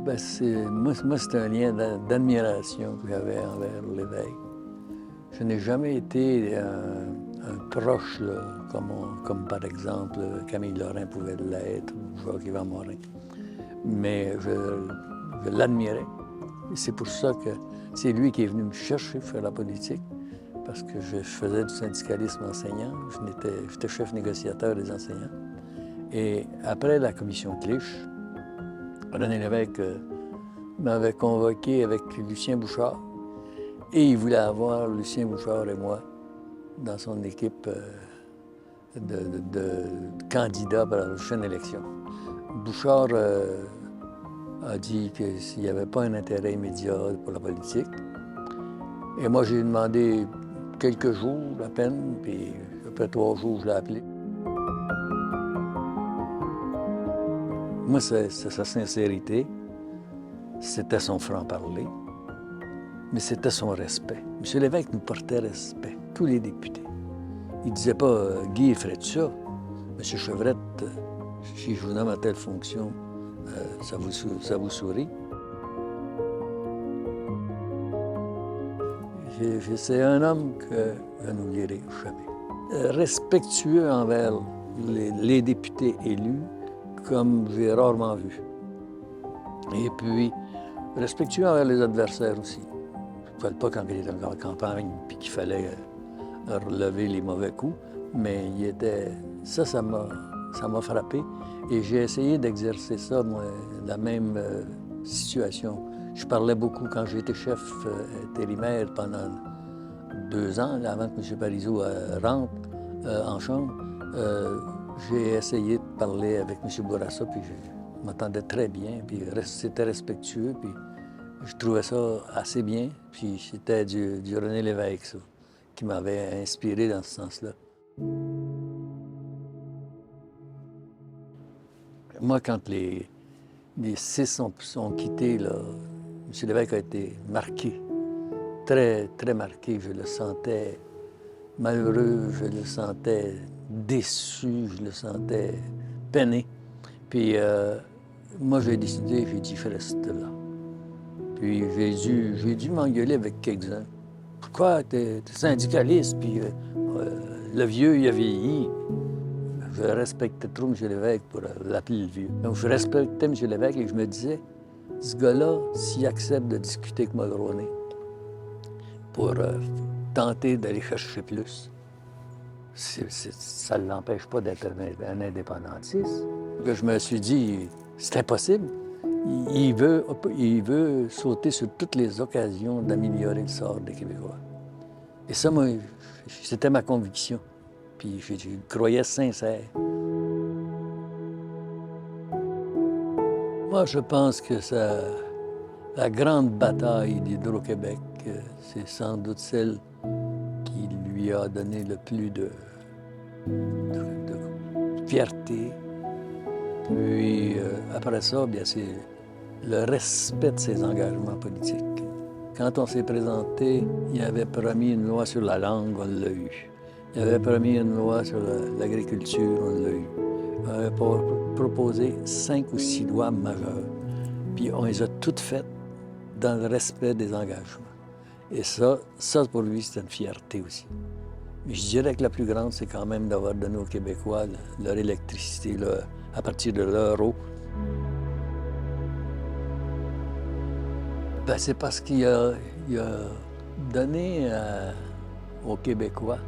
Moi, c'est un lien d'admiration que j'avais envers l'évêque. Je n'ai jamais été un proche, là, comme par exemple Camille Lorrain pouvait l'être, ou Jacques-Yvan Morin. Mais je l'admirais. Et c'est pour ça que c'est lui qui est venu me chercher pour faire la politique, parce que je faisais du syndicalisme enseignant. J'étais chef négociateur des enseignants. Et après la commission Clich, René Lévesque m'avait convoqué avec Lucien Bouchard. Et il voulait avoir Lucien Bouchard et moi dans son équipe de candidats pour la prochaine élection. Bouchard a dit qu'il n'y avait pas un intérêt immédiat pour la politique. Et moi, j'ai demandé quelques jours à peine, puis après 3 jours, je l'ai appelé. Moi, c'est sa sincérité, c'était son franc-parler, mais c'était son respect. M. Lévesque nous portait respect, tous les députés. Il ne disait pas « Guy, ferais-tu ça? M. Chevrette, si je vous nomme à telle fonction, ça vous sourit? » C'est un homme que je n'oublierai jamais. Respectueux envers les députés élus, comme j'ai rarement vu. Et puis, respectueux envers les adversaires aussi. Je ne parle pas quand il était encore en campagne puis qu'il fallait relever les mauvais coups, mais il était... Ça m'a frappé. Et j'ai essayé d'exercer ça, moi, la même situation. Je parlais beaucoup quand j'étais chef intérimaire pendant 2 ans, là, avant que M. Parizeau rentre en chambre. J'ai essayé de parler avec M. Bourassa, puis je m'entendais très bien, puis c'était respectueux, puis je trouvais ça assez bien. Puis c'était du René Lévesque, ça, qui m'avait inspiré dans ce sens-là. Moi, quand les 6 sont quittés, là, M. Lévesque a été marqué, très, très marqué. Je le sentais malheureux, je le sentais déçu, je le sentais peiné. Puis moi, j'ai décidé, j'ai dit, je reste là. Puis j'ai dû m'engueuler avec quelques-uns. Pourquoi t'es syndicaliste, puis le vieux, il a vieilli. Je respectais trop M. Lévesque pour l'appeler le vieux. Donc, je respectais M. Lévesque et je me disais, ce gars-là, s'il accepte de discuter avec Mulroney pour tenter d'aller chercher plus, ça ne l'empêche pas d'être un indépendantiste. Je me suis dit, c'est impossible. Il veut sauter sur toutes les occasions d'améliorer le sort des Québécois. Et ça, moi, c'était ma conviction. Puis je croyais sincère. Moi, je pense que la grande bataille d'Hydro-Québec, c'est sans doute celle qui lui a donné le plus de fierté. Puis après ça, bien, c'est le respect de ses engagements politiques. Quand on s'est présenté, il avait promis une loi sur la langue, on l'a eu. Il avait promis une loi sur l'agriculture, on l'a eu. Il avait proposé 5 ou 6 lois majeures. Puis on les a toutes faites dans le respect des engagements. Et ça pour lui, c'était une fierté aussi. Mais je dirais que la plus grande, c'est quand même d'avoir donné aux Québécois leur électricité à partir de l'euro. Ben, c'est parce qu'il a donné aux Québécois,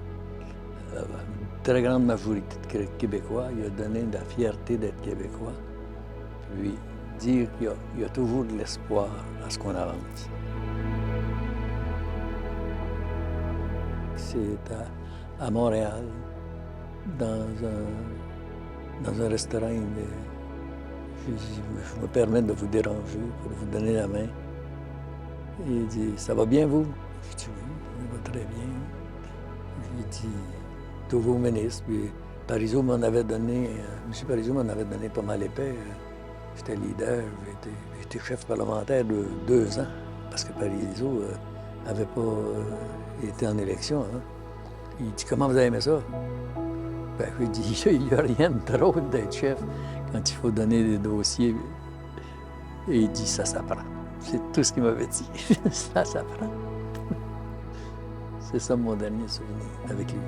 une très grande majorité de Québécois, il a donné de la fierté d'être Québécois. Puis dire qu'il y a toujours de l'espoir à ce qu'on avance. C'est à Montréal, dans un restaurant, je me permets de vous déranger pour vous donner la main. Et il dit, ça va bien, vous? Je dis, oui, ça va très bien. Il dit, toujours ministre. Puis Parizeau m'en avait donné, M. Parizeau m'en avait donné pas mal épais. J'étais leader, j'étais chef parlementaire de 2 ans, parce que Parizeau n'avait pas été en élection. Hein. Il dit, comment vous avez aimé ça? Ben, je lui dis, il n'y a rien de drôle d'être chef quand il faut donner des dossiers. Et il dit, ça s'apprend. C'est tout ce qu'il m'avait dit. Ça s'apprend. C'est ça mon dernier souvenir avec lui.